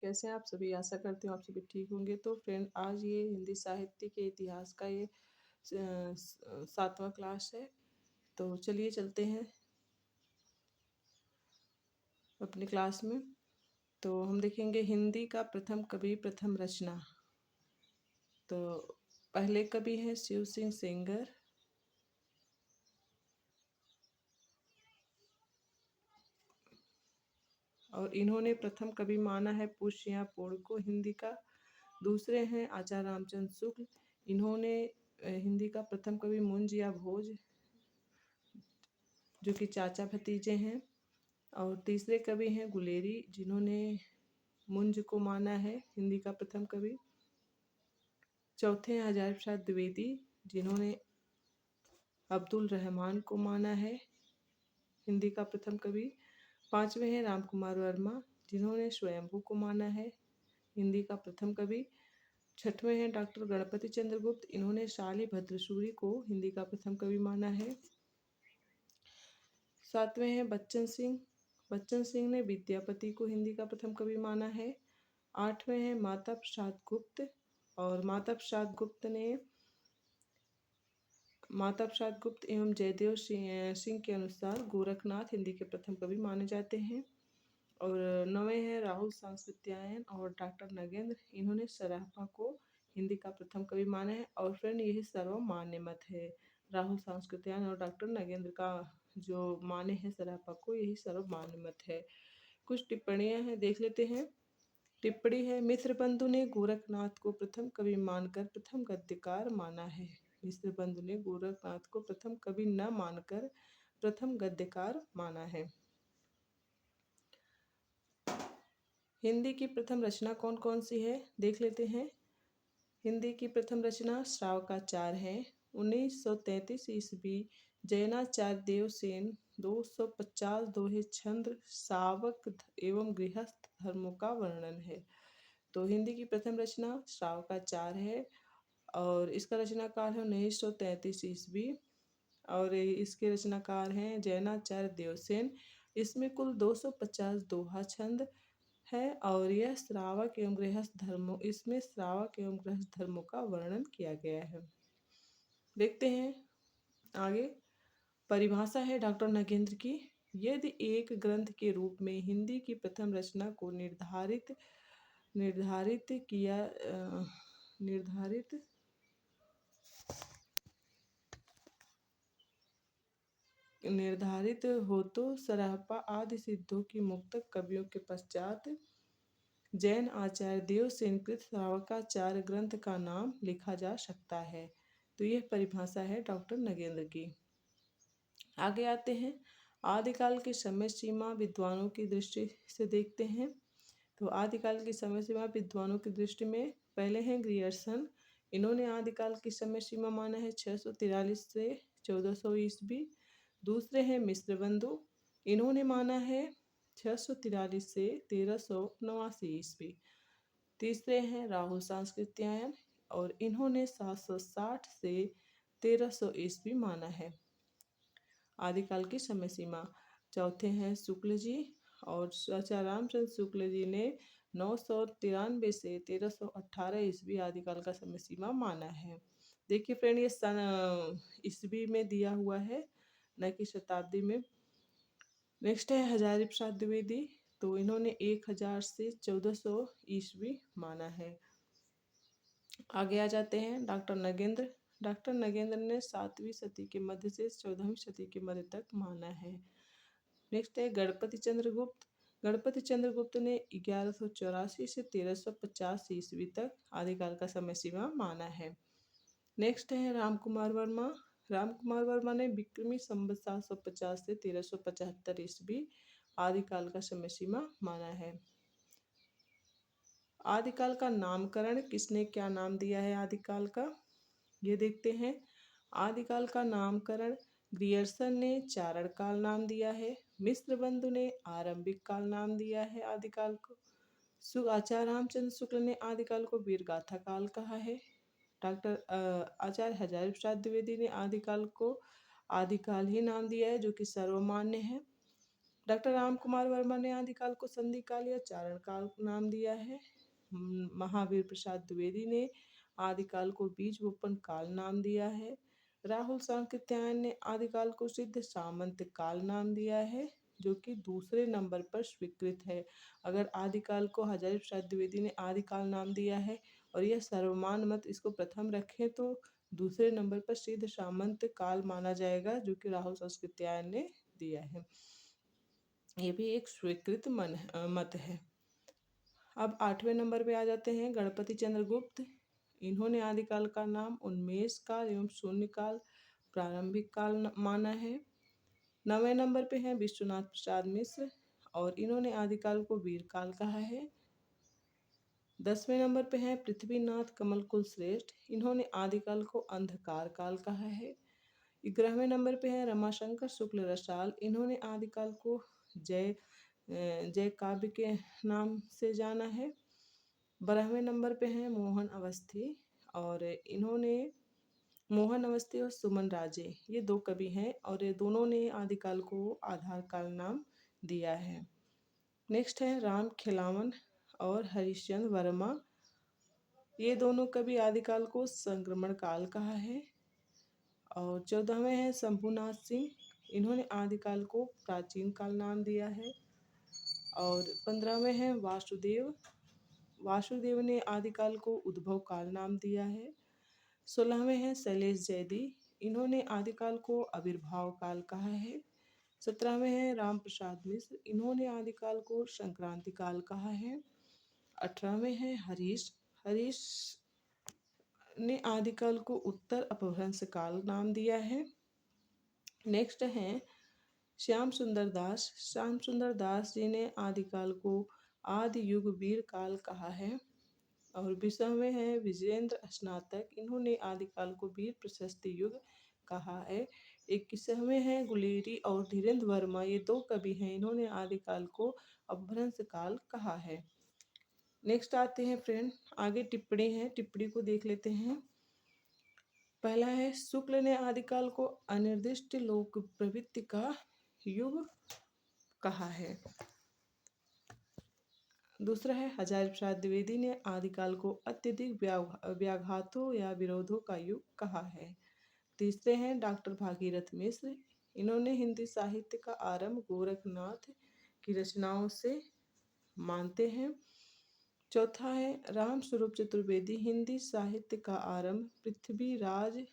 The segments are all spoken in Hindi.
कैसे हैं आप सभी? आशा करती हूँ आप सभी ठीक होंगे। तो फ्रेंड, आज ये हिंदी साहित्य के इतिहास का ये 7वां क्लास है। तो चलिए चलते हैं अपनी क्लास में। तो हम देखेंगे हिंदी का प्रथम कवि, प्रथम रचना। तो पहले कवि हैं शिव सिंह सेंगर। और इन्होंने प्रथम कवि माना है पुष्य या पूर्ण को हिंदी का। दूसरे हैं आचार्य रामचंद्र शुक्ल। इन्होंने हिंदी का प्रथम कवि मुंज या भोज, जो कि चाचा भतीजे हैं। और तीसरे कवि हैं गुलेरी, जिन्होंने मुंज को माना है हिंदी का प्रथम कवि। चौथे हैं हजारी प्रसाद द्विवेदी, जिन्होंने अब्दुल रहमान को माना है हिंदी का प्रथम कवि। पांचवें हैं राम कुमार वर्मा, जिन्होंने स्वयंभू को माना है हिंदी का प्रथम कवि। छठवें हैं डॉक्टर गणपति चंद्र गुप्त, इन्होंने शाली भद्रसूरी को हिंदी का प्रथम कवि माना है। सातवें हैं बच्चन सिंह। बच्चन सिंह ने विद्यापति को हिंदी का प्रथम कवि माना है। आठवें हैं माता प्रसाद गुप्त। और माता प्रसाद गुप्त एवं जयदेव सिंह के अनुसार गोरखनाथ हिंदी के प्रथम कवि माने जाते हैं। और नवे हैं राहुल सांस्कृत्यायन और डॉक्टर नगेंद्र, इन्होंने सराफा को हिंदी का प्रथम कवि माना है। और फ्रेंड, यही सर्वमान्य मत है। राहुल सांस्कृत्यायन और डॉक्टर नगेंद्र का जो माने हैं सराफा को, यही सर्वमान्य मत है। कुछ टिप्पणियां हैं, देख लेते हैं। टिप्पणी है, मिश्र बंधु ने गोरखनाथ को प्रथम कवि मानकर प्रथम गद्यकार माना है। मिश्र बंधु ने गोरखनाथ को प्रथम कवि न मानकर प्रथम गद्यकार माना है। हिंदी की प्रथम रचना कौन कौन सी है, देख लेते हैं। हिंदी की प्रथम रचना श्रावकाचार है। 1933 ईस्वी। जैनाचार्य देवसेन। 250 दोहे छंद, शावक एवं गृहस्थ धर्मों का वर्णन है। तो हिंदी की प्रथम रचना श्रावकाचार है और इसका रचनाकाल है 1933 ईस्वी। और इसके रचनाकार हैं जैनाचार्य देवसेन। इसमें कुल 250 दोहा छंद है और यह श्रावक एवं गृहस्थ धर्मों इसमें श्रावक एवं गृहस्थ धर्मों का वर्णन किया गया है। देखते हैं आगे। परिभाषा है डॉक्टर नगेंद्र की। यदि एक ग्रंथ के रूप में हिंदी की प्रथम रचना को निर्धारित हो तो सराहपा आदि सिद्धों की मुक्तक कवियों के पश्चात जैन आचार्य देवसेन कृत श्रावकाचार्य ग्रंथ का नाम लिखा जा सकता है। तो यह परिभाषा है डॉक्टर नगेंद्र की। आगे आते हैं। आदिकाल की समय सीमा विद्वानों की दृष्टि से देखते हैं। तो आदिकाल की समय सीमा विद्वानों की दृष्टि में पहले हैं ग्रियर्सन। इन्होंने आदिकाल की समय सीमा माना है 643 से 1400 ईस्वी। दूसरे हैं मिश्र बंधु, इन्होंने माना है 643 से 1389 ईस्वी। तीसरे हैं राहुल सांस्कृत्यायन और इन्होंने 760 से 1300 ईस्वी माना है आदिकाल की समय सीमा। चौथे हैं शुक्ल जी और आचार्य रामचंद्र शुक्ल जी ने 993 से 1318 ईस्वी आदिकाल का समय सीमा माना है। देखिए फ्रेंड, ये सन ईस्वी में दिया हुआ है, न कि शताब्दी में। नेक्स्ट है हजारी प्रसाद द्विवेदी। तो इन्होंने 1000 से 1400 ईस्वी माना है। आगे आ जाते हैं डॉक्टर नगेंद्र। डॉक्टर नगेंद्र ने 7वीं सदी के मध्य से 14वीं सदी के मध्य तक माना है। नेक्स्ट है गणपति चंद्र गुप्त। गणपति चंद्र गुप्त ने 1184 से 1350 ईस्वी तक आदिकाल का समय सीमा माना है। नेक्स्ट है राम कुमार वर्मा। राम कुमार वर्मा ने विक्रमी संवत 750 से 1375 ईस्वी आदिकाल का समय सीमा माना है। आदिकाल का नामकरण किसने क्या नाम दिया है आदिकाल का, ये देखते हैं। आदिकाल का नामकरण ग्रियर्सन ने चारण काल नाम दिया है। मिश्र बंधु ने आरंभिक काल नाम दिया है आदिकाल को। आचार्य रामचंद्र शुक्ल ने आदिकाल को वीरगाथा काल कहा है। डॉक्टर आचार्य हजारी प्रसाद द्विवेदी ने आदिकाल को आदिकाल ही नाम दिया है, जो कि सर्वमान्य है। डॉक्टर राम कुमार वर्मा ने आदिकाल को संधि काल या चारण काल नाम दिया है। महावीर प्रसाद द्विवेदी ने आदिकाल को बीज बोपन काल नाम दिया है। राहुल सांकृत्यायन ने आदिकाल को सिद्ध सामंत काल नाम दिया है, जो कि दूसरे नंबर पर स्वीकृत है। अगर आदिकाल को हजारी प्रसाद द्विवेदी ने आदिकाल नाम दिया है और यह सर्वमान मत इसको प्रथम रखे तो दूसरे नंबर पर सिद्ध सामंत काल माना जाएगा, जो कि राहुल सांकृत्यायन ने दिया है। ये भी एक स्वीकृत मत है। अब 8वें नंबर पे आ जाते हैं गणपति चंद्रगुप्त। इन्होंने आदिकाल का नाम उन्मेष काल एवं शून्य काल प्रारंभिक काल माना है। 9वें नंबर पे हैं विश्वनाथ प्रसाद मिश्र और इन्होंने आदिकाल को वीर काल कहा है। 10वें नंबर पे हैं पृथ्वीनाथ कमलकुल श्रेष्ठ, इन्होंने आदिकाल को अंधकार काल कहा है। 11वें नंबर पे हैं रमाशंकर शुक्ल रसाल, इन्होंने आदिकाल को जय काव्य के नाम से जाना है। 12वें नंबर पे हैं मोहन अवस्थी और इन्होंने मोहन अवस्थी और सुमन राजे ये दो कवि हैं और ये दोनों ने आदिकाल को आधार काल नाम दिया है। नेक्स्ट है राम खिलावन और हरिश्चंद्र वर्मा, ये दोनों कवि आदिकाल को संक्रमण काल कहा है। और 14वें हैं शंभुनाथ सिंह, इन्होंने आदिकाल को प्राचीन काल नाम दिया है। और 15वें हैं वासुदेव ने आदिकाल को उद्भव काल नाम दिया है। 16वें हैं शैलेश जैदी, इन्होंने आदिकाल को आविर्भाव काल कहा है। 17वें हैं राम प्रसाद मिश्र, इन्होंने आदिकाल को संक्रांति काल कहा है। 18वें हैं हरीश ने आदिकाल को उत्तर अपभ्रंश काल नाम दिया है। नेक्स्ट हैं श्याम सुंदर दास जी ने आदिकाल को आदि युग वीर काल कहा है। और 20वें हैं विजेंद्र स्नातक, इन्होंने आदिकाल को वीर प्रशस्ति युग कहा है। 21वें हैं गुलेरी और धीरेन्द्र वर्मा, ये दो कवि हैं, इन्होंने आदिकाल को अपभ्रंश काल कहा है। नेक्स्ट आते हैं फ्रेंड, आगे टिप्पणी है, टिप्पणी को देख लेते हैं। पहला है शुक्ल ने आदिकाल को अनिर्दिष्ट लोक प्रवृत्ति का युग कहा है। दूसरा है हजारी प्रसाद द्विवेदी ने आदिकाल को अत्यधिक व्याघातों या विरोधों का युग कहा है। तीसरे हैं डॉक्टर भागीरथ मिश्र, इन्होंने हिंदी साहित्य का आरंभ गोरखनाथ की रचनाओं से मानते हैं। चौथा है राम स्वरूप चतुर्वेदी, हिंदी साहित्य का आरंभ पृथ्वीराज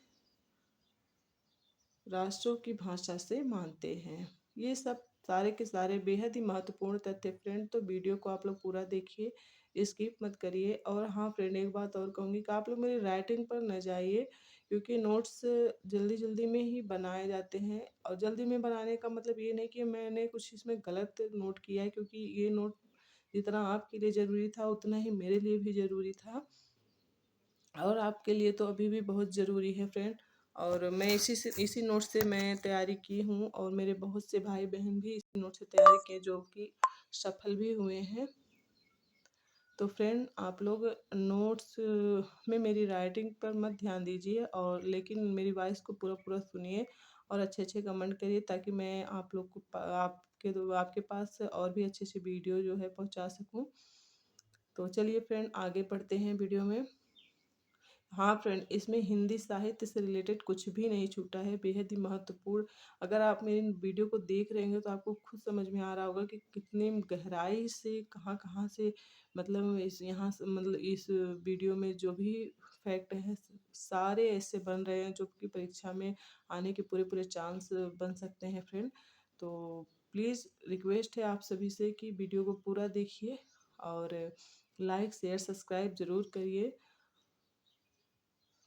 राष्ट्रों की भाषा से मानते हैं। ये सब सारे के सारे बेहद ही महत्वपूर्ण तथ्य फ्रेंड, तो वीडियो को आप लोग पूरा देखिए, स्किप मत करिए। और हाँ फ्रेंड, एक बात और कहूँगी कि आप लोग मेरी राइटिंग पर न जाइए, क्योंकि नोट्स जल्दी जल्दी में ही बनाए जाते हैं। और जल्दी में बनाने का मतलब ये नहीं कि मैंने कुछ इसमें गलत नोट किया है, क्योंकि ये नोट जितना आपके लिए ज़रूरी था उतना ही मेरे लिए भी ज़रूरी था, और आपके लिए तो अभी भी बहुत ज़रूरी है फ्रेंड। और मैं इसी नोट से मैं तैयारी की हूँ, और मेरे बहुत से भाई बहन भी इसी नोट से तैयारी किए, जो कि सफल भी हुए हैं। तो फ्रेंड, आप लोग नोट्स में मेरी राइटिंग पर मत ध्यान दीजिए, और लेकिन मेरी वॉइस को पूरा पूरा सुनिए और अच्छे अच्छे कमेंट करिए, ताकि मैं आप लोग को आपके पास और भी अच्छे अच्छे वीडियो जो है पहुंचा सकूं। तो चलिए फ्रेंड, आगे बढ़ते हैं वीडियो में। हाँ फ्रेंड, इसमें हिंदी साहित्य से रिलेटेड कुछ भी नहीं छूटा है, बेहद ही महत्वपूर्ण। अगर आप मेरी वीडियो को देख रहे हैं तो आपको खुद समझ में आ रहा होगा कि कितने गहराई से कहाँ कहाँ से, मतलब इस यहाँ से, मतलब इस वीडियो में जो भी फैक्ट हैं सारे ऐसे बन रहे हैं जो कि परीक्षा में आने के पूरे पूरे चांस बन सकते हैं फ्रेंड। तो प्लीज़ रिक्वेस्ट है आप सभी से कि वीडियो को पूरा देखिए और लाइक शेयर सब्सक्राइब ज़रूर करिए,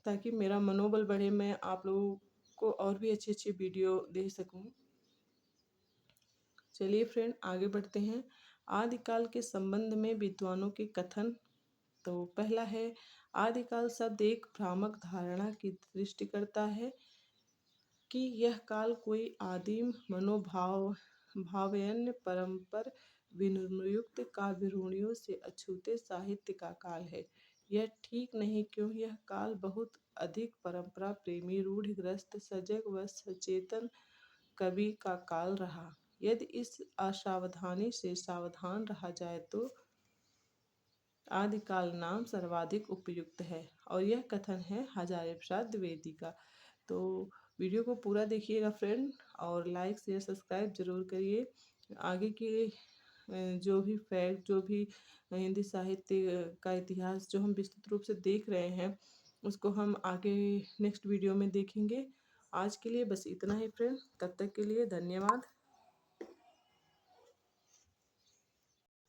ताकि मेरा मनोबल बढ़े, मैं आप लोगों को और भी अच्छी अच्छी वीडियो दे सकूं। चलिए फ्रेंड, आगे बढ़ते हैं। आदिकाल के संबंध में विद्वानों के कथन। तो पहला है, आदिकाल शब्द एक भ्रामक धारणा की दृष्टि करता है कि यह काल कोई आदिम भावयन्य परम्पर विनिर्युक्त काव्यरूढ़ियों से अछूते साहित्य का काल है। यह ठीक नहीं, क्यों यह काल बहुत अधिक परंपरा प्रेमी रूढ़िग्रस्त सजग व सचेतन कवि का काल रहा। यदि इस असावधानी से सावधान रहा जाए तो आदिकाल नाम सर्वाधिक उपयुक्त है। और यह कथन है हजारी प्रसाद द्विवेदी का। तो वीडियो को पूरा देखिएगा फ्रेंड, और लाइक शेयर सब्सक्राइब जरूर करिए। आगे के जो भी फैक्ट, जो भी हिंदी साहित्य का इतिहास जो हम विस्तृत रूप से देख रहे हैं, उसको हम आगे नेक्स्ट वीडियो में देखेंगे। आज के लिए बस इतना ही फ्रेंड, तब तक के लिए धन्यवाद।